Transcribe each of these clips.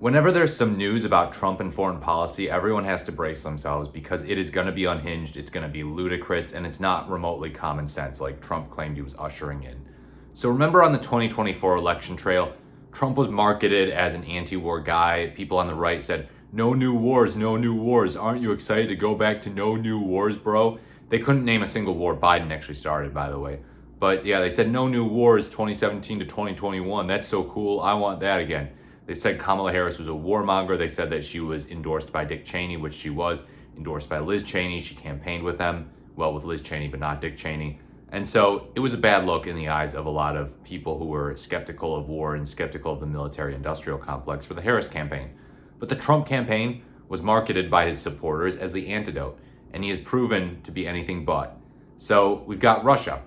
Whenever there's some news about Trump and foreign policy, everyone has to brace themselves because it is going to be unhinged, it's going to be ludicrous, and it's not remotely common sense like Trump claimed he was ushering in. So remember on the 2024 election trail, Trump was marketed as an anti-war guy. People on the right said, "No new wars, no new wars. Aren't you excited to go back to no new wars, bro?" They couldn't name a single war Biden actually started, by the way. But yeah, they said no new wars 2017 to 2021. That's so cool. I want that again. They said Kamala Harris was a warmonger. They said that she was endorsed by Dick Cheney, which she was, endorsed by Liz Cheney. She campaigned with them, well, with Liz Cheney, but not Dick Cheney. And so it was a bad look in the eyes of a lot of people who were skeptical of war and skeptical of the military industrial complex for the Harris campaign. But the Trump campaign was marketed by his supporters as the antidote, and he has proven to be anything but. So we've got Russia.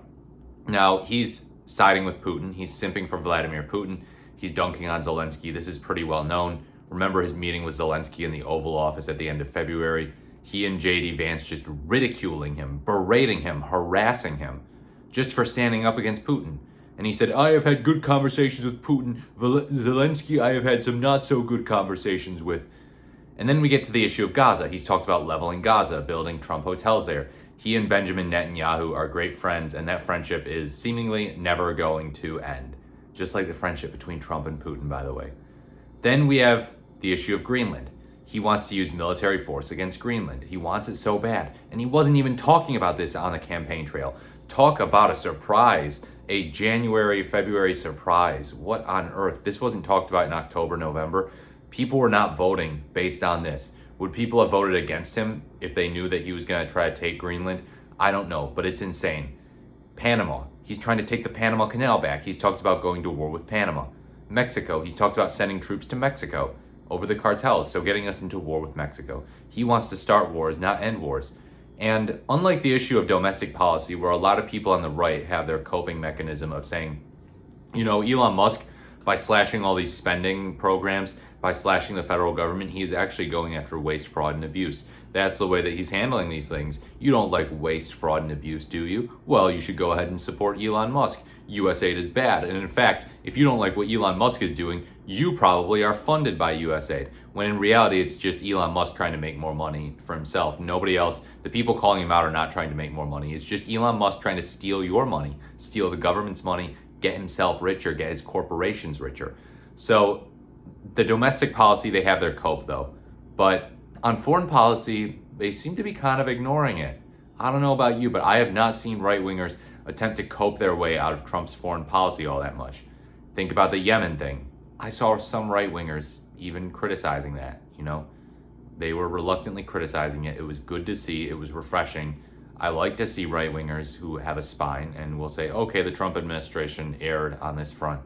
Now, he's siding with Putin. He's simping for Vladimir Putin. He's dunking on Zelensky. This is pretty well known. Remember his meeting with Zelensky in the Oval Office at the end of February? He and J.D. Vance just ridiculing him, berating him, harassing him, just for standing up against Putin. And he said, "I have had good conversations with Putin. Zelensky, I have had some not so good conversations with." And then we get to the issue of Gaza. He's talked about leveling Gaza, building Trump hotels there. He and Benjamin Netanyahu are great friends, and that friendship is seemingly never going to end. Just like the friendship between Trump and Putin, by the way. Then we have the issue of Greenland. He wants to use military force against Greenland. He wants it so bad. And he wasn't even talking about this on the campaign trail. Talk about a surprise, a January, February surprise. What on earth? This wasn't talked about in October, November. People were not voting based on this. Would people have voted against him if they knew that he was going to try to take Greenland? I don't know, but it's insane. Panama. He's trying to take the Panama Canal back. He's talked about going to war with Panama. Mexico. He's talked about sending troops to Mexico over the cartels, so getting us into war with Mexico. He wants to start wars, not end wars. And unlike the issue of domestic policy, where a lot of people on the right have their coping mechanism of saying, Elon Musk, by slashing all these spending programs, by slashing the federal government, he is actually going after waste, fraud, and abuse. That's the way that he's handling these things. You don't like waste, fraud, and abuse, do you? Well, you should go ahead and support Elon Musk. USAID is bad. And in fact, if you don't like what Elon Musk is doing, you probably are funded by USAID. When in reality, it's just Elon Musk trying to make more money for himself. Nobody else, the people calling him out are not trying to make more money. It's just Elon Musk trying to steal your money, steal the government's money, get himself richer, get his corporations richer. So the domestic policy, they have their cope though. But on foreign policy, they seem to be kind of ignoring it. I don't know about you, but I have not seen right-wingers attempt to cope their way out of Trump's foreign policy all that much. Think about the Yemen thing. I saw some right-wingers even criticizing that, They were reluctantly criticizing it. It was good to see. It was refreshing. I like to see right-wingers who have a spine and will say, okay, the Trump administration erred on this front.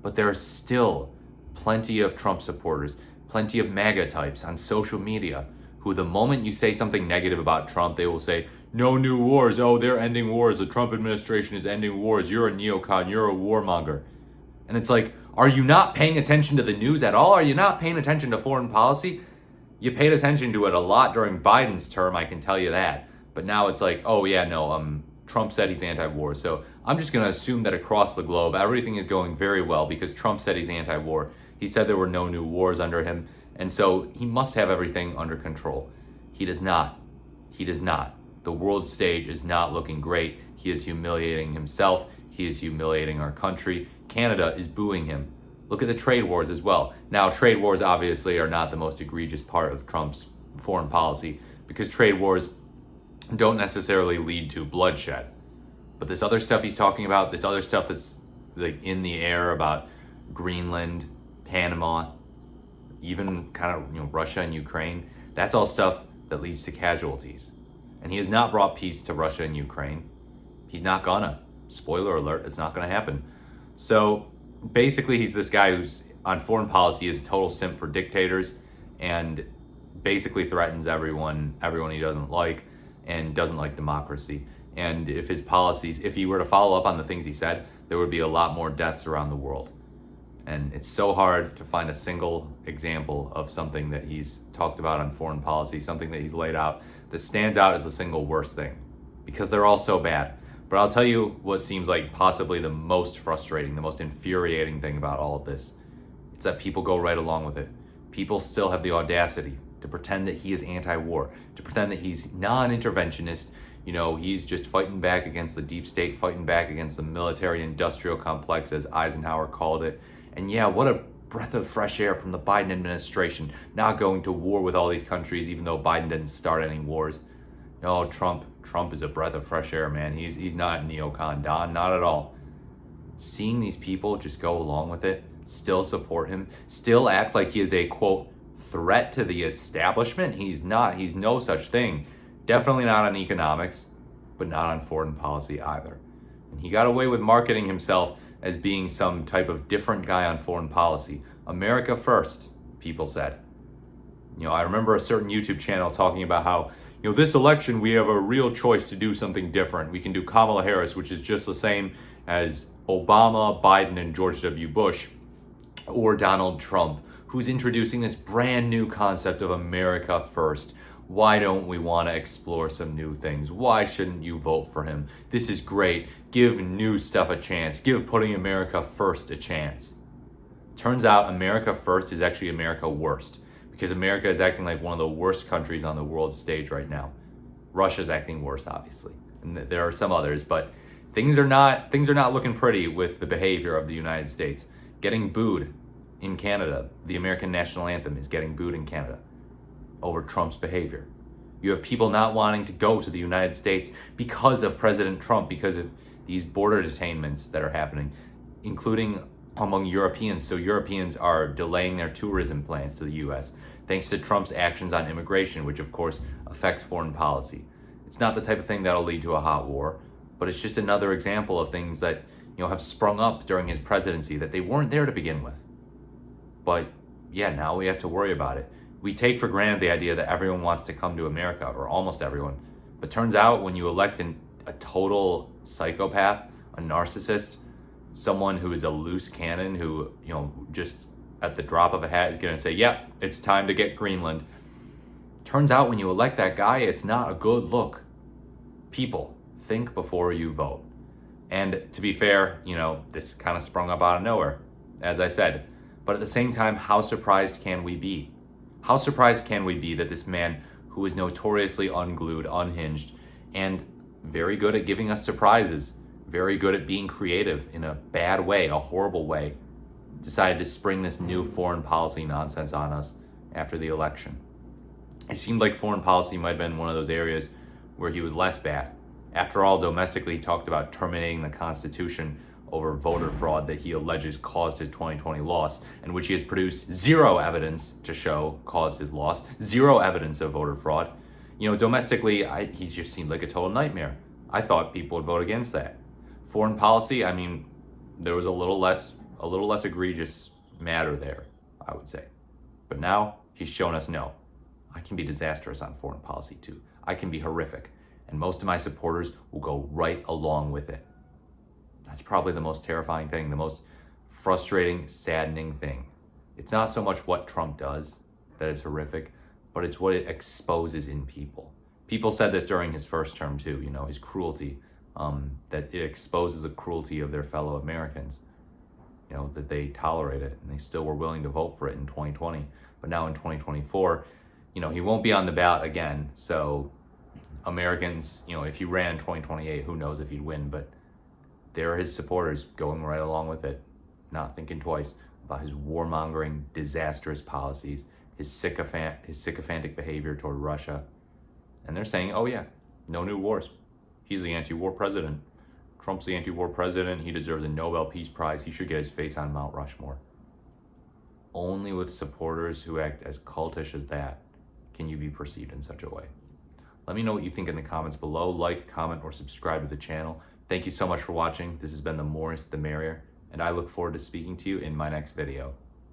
But there are still plenty of Trump supporters, plenty of MAGA types on social media who the moment you say something negative about Trump, they will say, no new wars. Oh, they're ending wars. The Trump administration is ending wars. You're a neocon. You're a warmonger. And it's like, are you not paying attention to the news at all? Are you not paying attention to foreign policy? You paid attention to it a lot during Biden's term, I can tell you that. But now it's like, oh yeah, no, Trump said he's anti-war. So I'm just going to assume that across the globe, everything is going very well because Trump said he's anti-war. He said there were no new wars under him. And so he must have everything under control. He does not. He does not. The world stage is not looking great. He is humiliating himself. He is humiliating our country. Canada is booing him. Look at the trade wars as well. Now, trade wars obviously are not the most egregious part of Trump's foreign policy because trade wars don't necessarily lead to bloodshed. But this other stuff he's talking about, this other stuff that's like in the air about Greenland, Panama, even kind of Russia and Ukraine, that's all stuff that leads to casualties. And he has not brought peace to Russia and Ukraine. He's not gonna. Spoiler alert, it's not gonna happen. So basically he's this guy who's on foreign policy is a total simp for dictators and basically threatens everyone he doesn't like and doesn't like democracy. And if his policies, if he were to follow up on the things he said, there would be a lot more deaths around the world. And it's so hard to find a single example of something that he's talked about on foreign policy, something that he's laid out that stands out as the single worst thing, because they're all so bad. But I'll tell you what seems like possibly the most frustrating, the most infuriating thing about all of this. It's that people go right along with it. people still have the audacity to pretend that he is anti-war, to pretend that he's non-interventionist. He's just fighting back against the deep state, fighting back against the military-industrial complex, as Eisenhower called it. And yeah, what a breath of fresh air from the Biden administration, not going to war with all these countries, even though Biden didn't start any wars. No, Trump is a breath of fresh air, man. He's not neocon Don, not at all. Seeing these people just go along with it, still support him, still act like he is a, quote, threat to the establishment. He's not. He's no such thing. Definitely not on economics, but not on foreign policy either. And he got away with marketing himself as being some type of different guy on foreign policy. America first, people said. I remember a certain YouTube channel talking about how, this election we have a real choice to do something different. We can do Kamala Harris, which is just the same as Obama, Biden, and George W. Bush, or Donald Trump, who's introducing this brand new concept of America first. Why don't we want to explore some new things? Why shouldn't you vote for him? This is great. Give new stuff a chance. Give putting America first a chance. Turns out America first is actually America worst, because America is acting like one of the worst countries on the world stage right now. Russia's acting worse, obviously, and there are some others, but things are not looking pretty with the behavior of the United States. Getting booed in Canada. The American national anthem is getting booed in Canada over Trump's behavior. You have people not wanting to go to the United States because of President Trump, because of these border detainments that are happening, including among Europeans. So Europeans are delaying their tourism plans to the US thanks to Trump's actions on immigration, which of course affects foreign policy. It's not the type of thing that'll lead to a hot war, but it's just another example of things that have sprung up during his presidency that they weren't there to begin with. But yeah, now we have to worry about it. We take for granted the idea that everyone wants to come to America, or almost everyone. But turns out when you elect a total psychopath, a narcissist, someone who is a loose cannon, who, just at the drop of a hat is going to say, yep, it's time to get Greenland. Turns out when you elect that guy, it's not a good look. People, think before you vote. And to be fair, this kind of sprung up out of nowhere, as I said. But at the same time, how surprised can we be? How surprised can we be that this man, who is notoriously unglued, unhinged, and very good at giving us surprises, very good at being creative in a bad way, a horrible way, decided to spring this new foreign policy nonsense on us after the election? It seemed like foreign policy might have been one of those areas where he was less bad. After all, domestically, he talked about terminating the Constitution over voter fraud that he alleges caused his 2020 loss, and which he has produced zero evidence to show caused his loss, zero evidence of voter fraud. Domestically, he just seemed like a total nightmare. I thought people would vote against that. Foreign policy, there was a little less egregious matter there, I would say. But now he's shown us, no, I can be disastrous on foreign policy too. I can be horrific, and most of my supporters will go right along with it. That's probably the most terrifying thing, the most frustrating, saddening thing. It's not so much what Trump does that is horrific, but it's what it exposes in people. People said this during his first term too, his cruelty, that it exposes the cruelty of their fellow Americans, that they tolerate it, and they still were willing to vote for it in 2020. But now in 2024, he won't be on the ballot again. So Americans, if he ran in 2028, who knows if he'd win, but there are his supporters going right along with it, not thinking twice about his warmongering, disastrous policies, his sycophantic behavior toward Russia. And they're saying, oh yeah, no new wars. He's the anti-war president. Trump's the anti-war president. He deserves a Nobel Peace Prize. He should get his face on Mount Rushmore. Only with supporters who act as cultish as that can you be perceived in such a way. Let me know what you think in the comments below. Like, comment, or subscribe to the channel. Thank you so much for watching. This has been the More is the Merrier, and I look forward to speaking to you in my next video.